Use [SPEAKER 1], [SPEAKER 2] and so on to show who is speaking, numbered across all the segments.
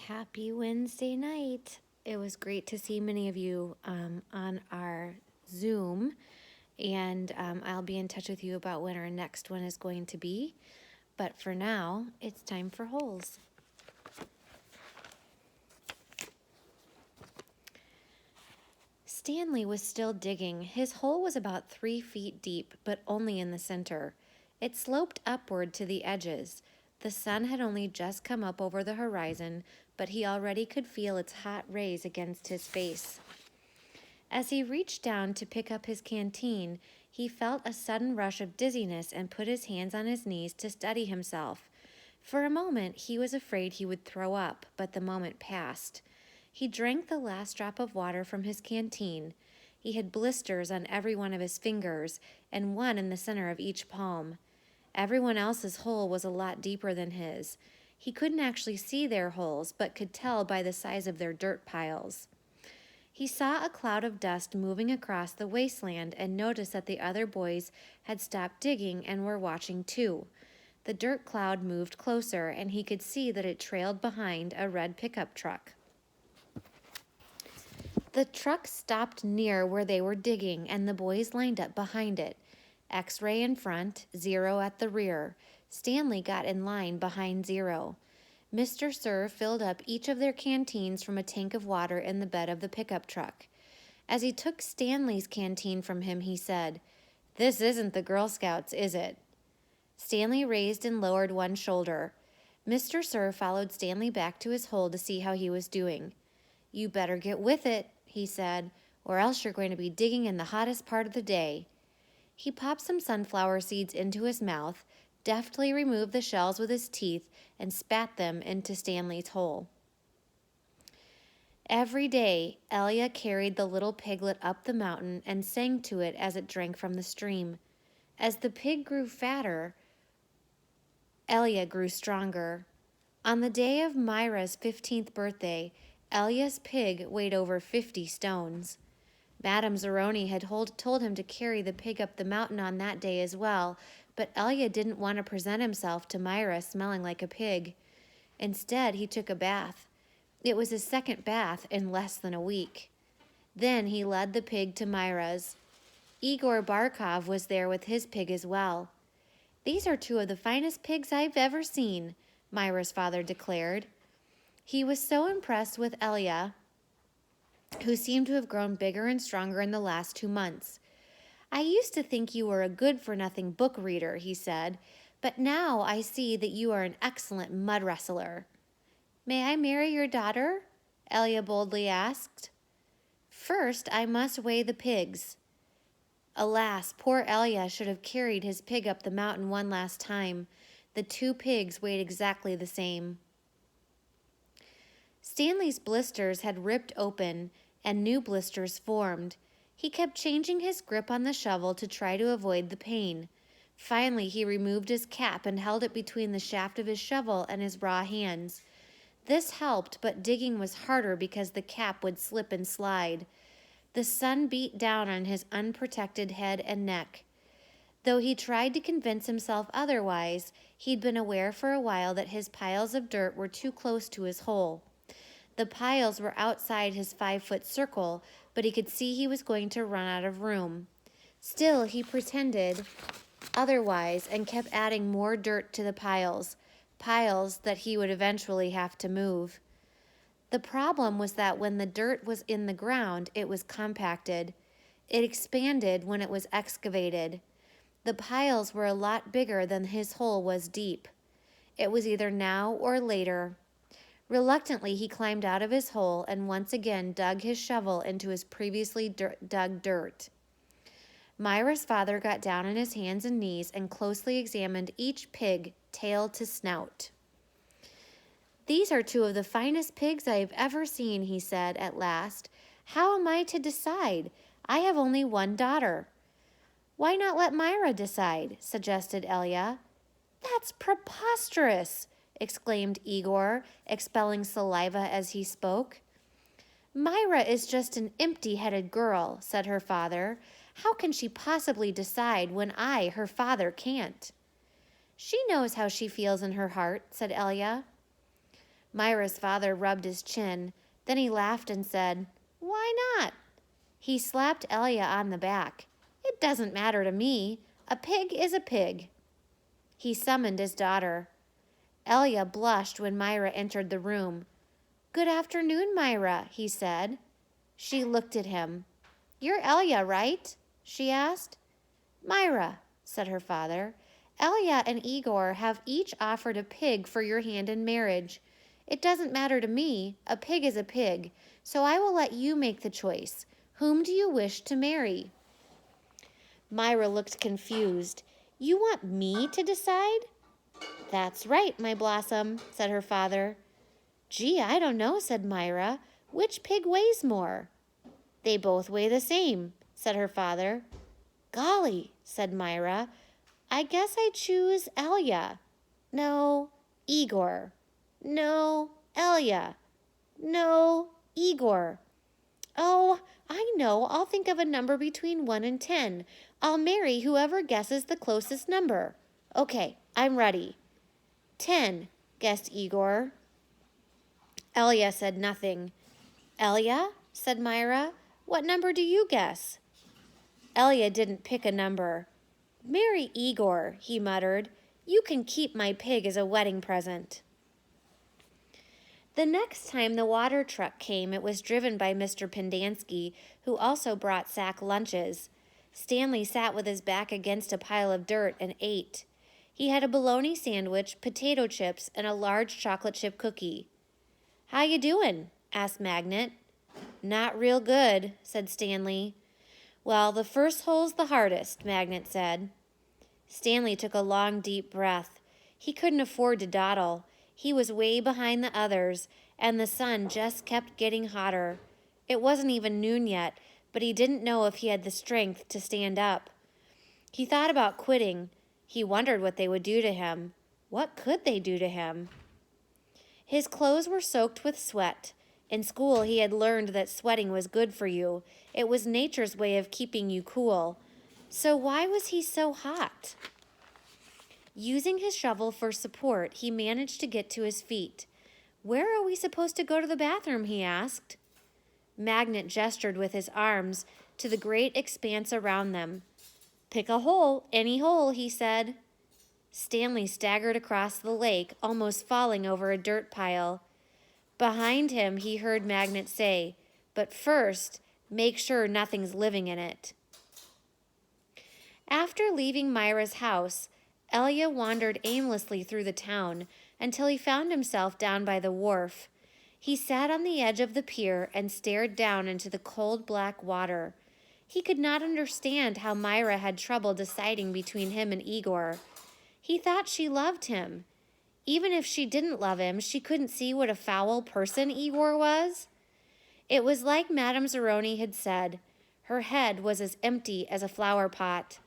[SPEAKER 1] Happy Wednesday night. It was great to see many of you on our Zoom, and I'll be in touch with you about when our next one is going to be. But for now, it's time for holes. Stanley was still digging. His hole was about 3 feet deep, but only in the center. It sloped upward to the edges. The sun had only just come up over the horizon, but he already could feel its hot rays against his face. As he reached down to pick up his canteen, he felt a sudden rush of dizziness and put his hands on his knees to steady himself. For a moment, he was afraid he would throw up, but the moment passed. He drank the last drop of water from his canteen. He had blisters on every one of his fingers and one in the center of each palm. Everyone else's hole was a lot deeper than his. He couldn't actually see their holes, but could tell by the size of their dirt piles. He saw a cloud of dust moving across the wasteland and noticed that the other boys had stopped digging and were watching too. The dirt cloud moved closer, and he could see that it trailed behind a red pickup truck. The truck stopped near where they were digging, and the boys lined up behind it. X-ray in front, Zero at the rear. Stanley got in line behind Zero. Mr. Sir filled up each of their canteens from a tank of water in the bed of the pickup truck. As he took Stanley's canteen from him, he said, "This isn't the Girl Scouts, is it?" Stanley raised and lowered one shoulder. Mr. Sir followed Stanley back to his hole to see how he was doing. "You better get with it," he said, "or else you're going to be digging in the hottest part of the day." He popped some sunflower seeds into his mouth, deftly removed the shells with his teeth, and spat them into Stanley's hole. Every day, Elia carried the little piglet up the mountain and sang to it as it drank from the stream. As the pig grew fatter, Elia grew stronger. On the day of Myra's 15th birthday, Elia's pig weighed over 50 stones. Madame Zeroni had told him to carry the pig up the mountain on that day as well, but Elia didn't want to present himself to Myra smelling like a pig. Instead, he took a bath. It was his second bath in less than a week. Then he led the pig to Myra's. Igor Barkov was there with his pig as well. "These are two of the finest pigs I've ever seen," Myra's father declared. He was so impressed with Elia, who seemed to have grown bigger and stronger in the last 2 months. "I used to think you were a good-for-nothing book reader," he said, "but now I see that you are an excellent mud wrestler." "May I marry your daughter?" Elia boldly asked. "First, I must weigh the pigs." Alas, poor Elia should have carried his pig up the mountain one last time. The 2 pigs weighed exactly the same. Stanley's blisters had ripped open, and new blisters formed. He kept changing his grip on the shovel to try to avoid the pain. Finally, he removed his cap and held it between the shaft of his shovel and his raw hands. This helped, but digging was harder because the cap would slip and slide. The sun beat down on his unprotected head and neck. Though he tried to convince himself otherwise, he'd been aware for a while that his piles of dirt were too close to his hole. The piles were outside his 5-foot circle, but he could see he was going to run out of room. Still, he pretended otherwise and kept adding more dirt to the piles that he would eventually have to move. The problem was that when the dirt was in the ground, it was compacted. It expanded when it was excavated. The piles were a lot bigger than his hole was deep. It was either now or later. Reluctantly, he climbed out of his hole and once again dug his shovel into his previously dug dirt. Myra's father got down on his hands and knees and closely examined each pig, tail to snout. "These are 2 of the finest pigs I have ever seen," he said at last. "How am I to decide? I have only one daughter." "Why not let Myra decide?" suggested Elia. "That's preposterous!" exclaimed Igor, expelling saliva as he spoke. "Myra is just an empty-headed girl," said her father. "How can she possibly decide when I, her father, can't?" "She knows how she feels in her heart," said Elia. Myra's father rubbed his chin. Then he laughed and said, "Why not?" He slapped Elia on the back. "It doesn't matter to me. A pig is a pig." He summoned his daughter. Elia blushed when Myra entered the room. "Good afternoon, Myra," he said. She looked at him. "You're Elia, right?" she asked. "Myra," said her father, "Elia and Igor have each offered a pig for your hand in marriage. It doesn't matter to me. A pig is a pig, so I will let you make the choice. Whom do you wish to marry?" Myra looked confused. "You want me to decide?" "That's right, my blossom," said her father. "Gee, I don't know," said Myra. "Which pig weighs more?" "They both weigh the same," said her father. "Golly," said Myra, "I guess I choose Elia. No, Igor. No, Elia. No, Igor. Oh, I know. I'll think of a number between 1 and 10. I'll marry whoever guesses the closest number. Okay, I'm ready." 10, guessed Igor. Elia said nothing. "Elia," said Myra, "what number do you guess?" Elia didn't pick a number. "Marry Igor," he muttered. "You can keep my pig as a wedding present." The next time the water truck came, it was driven by Mr. Pendanski, who also brought sack lunches. Stanley sat with his back against a pile of dirt and ate. He had a bologna sandwich, potato chips, and a large chocolate chip cookie. "How you doing?" asked Magnet. "Not real good," said Stanley. "Well, the first hole's the hardest," Magnet said. Stanley took a long, deep breath. He couldn't afford to dawdle. He was way behind the others, and the sun just kept getting hotter. It wasn't even noon yet, but he didn't know if he had the strength to stand up. He thought about quitting. He wondered what they would do to him. What could they do to him? His clothes were soaked with sweat. In school, he had learned that sweating was good for you. It was nature's way of keeping you cool. So why was he so hot? Using his shovel for support, he managed to get to his feet. "Where are we supposed to go to the bathroom?" he asked. Magnet gestured with his arms to the great expanse around them. "Pick a hole, any hole," he said. Stanley staggered across the lake, almost falling over a dirt pile. Behind him, he heard Magnet say, "But first, make sure nothing's living in it." After leaving Myra's house, Elia wandered aimlessly through the town until he found himself down by the wharf. He sat on the edge of the pier and stared down into the cold black water. He could not understand how Myra had trouble deciding between him and Igor. He thought she loved him. Even if she didn't love him, she couldn't see what a foul person Igor was. It was like Madame Zeroni had said. Her head was as empty as a flower pot.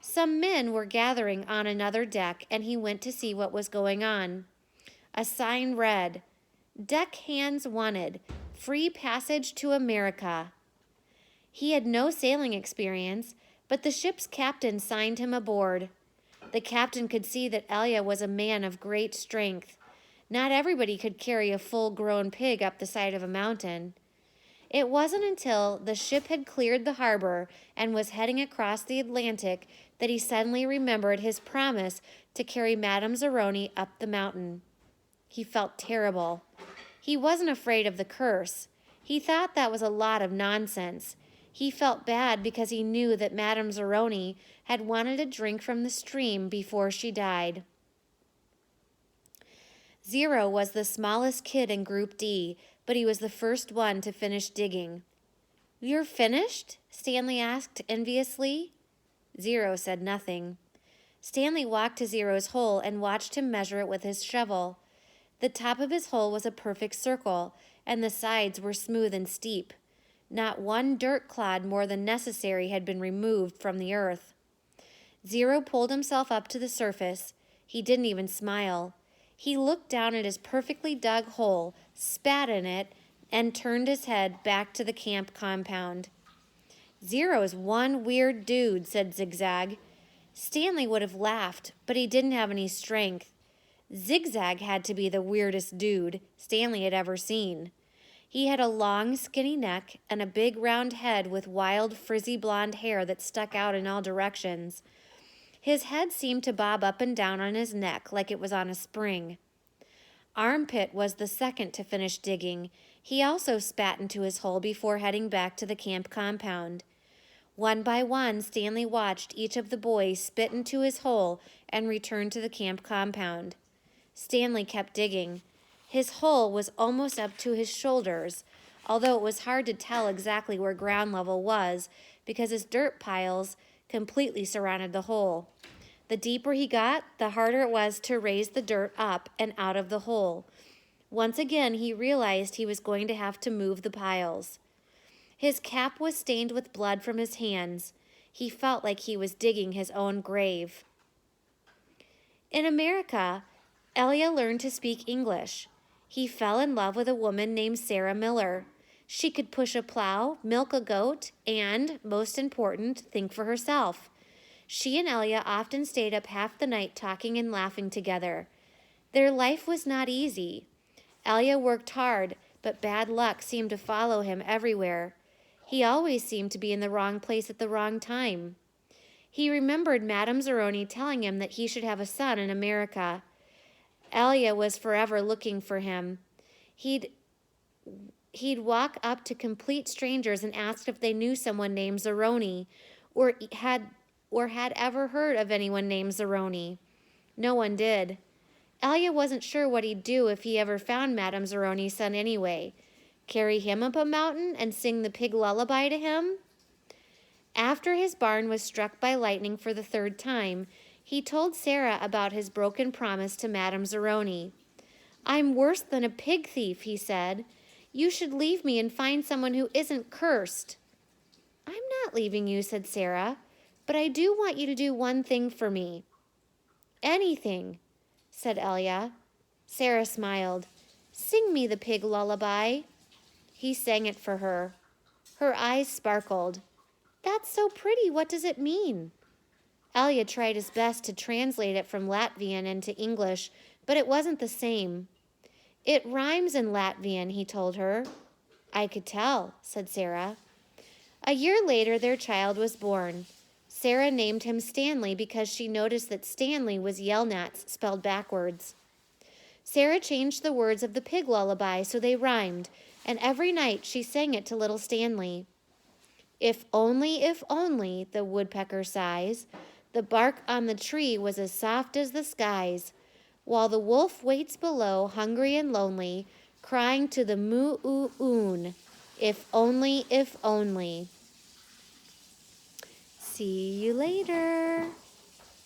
[SPEAKER 1] Some men were gathering on another deck, and he went to see what was going on. A sign read, "Deck hands wanted, free passage to America." He had no sailing experience, but the ship's captain signed him aboard. The captain could see that Elia was a man of great strength. Not everybody could carry a full-grown pig up the side of a mountain. It wasn't until the ship had cleared the harbor and was heading across the Atlantic that he suddenly remembered his promise to carry Madame Zeroni up the mountain. He felt terrible. He wasn't afraid of the curse. He thought that was a lot of nonsense. He felt bad because he knew that Madame Zeroni had wanted a drink from the stream before she died. Zero was the smallest kid in Group D, but he was the first one to finish digging. "You're finished?" Stanley asked enviously. Zero said nothing. Stanley walked to Zero's hole and watched him measure it with his shovel. The top of his hole was a perfect circle, and the sides were smooth and steep. Not one dirt clod more than necessary had been removed from the earth. Zero pulled himself up to the surface. He didn't even smile. He looked down at his perfectly dug hole, spat in it, and turned his head back to the camp compound. "Zero's one weird dude," said Zigzag. Stanley would have laughed, but he didn't have any strength. Zigzag had to be the weirdest dude Stanley had ever seen. He had a long, skinny neck and a big round head with wild, frizzy blonde hair that stuck out in all directions. His head seemed to bob up and down on his neck like it was on a spring. Armpit was the second to finish digging. He also spat into his hole before heading back to the camp compound. One by one, Stanley watched each of the boys spit into his hole and return to the camp compound. Stanley kept digging. His hole was almost up to his shoulders, although it was hard to tell exactly where ground level was because his dirt piles completely surrounded the hole. The deeper he got, the harder it was to raise the dirt up and out of the hole. Once again, he realized he was going to have to move the piles. His cap was stained with blood from his hands. He felt like he was digging his own grave. In America, Elia learned to speak English. He fell in love with a woman named Sarah Miller. She could push a plow, milk a goat, and, most important, think for herself. She and Elia often stayed up half the night talking and laughing together. Their life was not easy. Elia worked hard, but bad luck seemed to follow him everywhere. He always seemed to be in the wrong place at the wrong time. He remembered Madame Zeroni telling him that he should have a son in America. Elia was forever looking for him. He'd walk up to complete strangers and ask if they knew someone named Zeroni or had ever heard of anyone named Zeroni. No one did. Elia wasn't sure what he'd do if he ever found Madame Zeroni's son anyway. Carry him up a mountain and sing the pig lullaby to him? After his barn was struck by lightning for the third time, he told Sarah about his broken promise to Madame Zeroni. "I'm worse than a pig thief," he said. "You should leave me and find someone who isn't cursed." "I'm not leaving you," said Sarah, "but I do want you to do one thing for me." "Anything," said Elia. Sarah smiled. "Sing me the pig lullaby." He sang it for her. Her eyes sparkled. "That's so pretty. What does it mean?" Elia tried his best to translate it from Latvian into English, but it wasn't the same. "It rhymes in Latvian," he told her. "I could tell," said Sarah. A year later, their child was born. Sarah named him Stanley because she noticed that Stanley was Yelnats spelled backwards. Sarah changed the words of the pig lullaby so they rhymed, and every night she sang it to little Stanley. If only, the woodpecker sighs, the bark on the tree was as soft as the skies, while the wolf waits below, hungry and lonely, crying to the moo-oo-oon, if only, if only. See you later.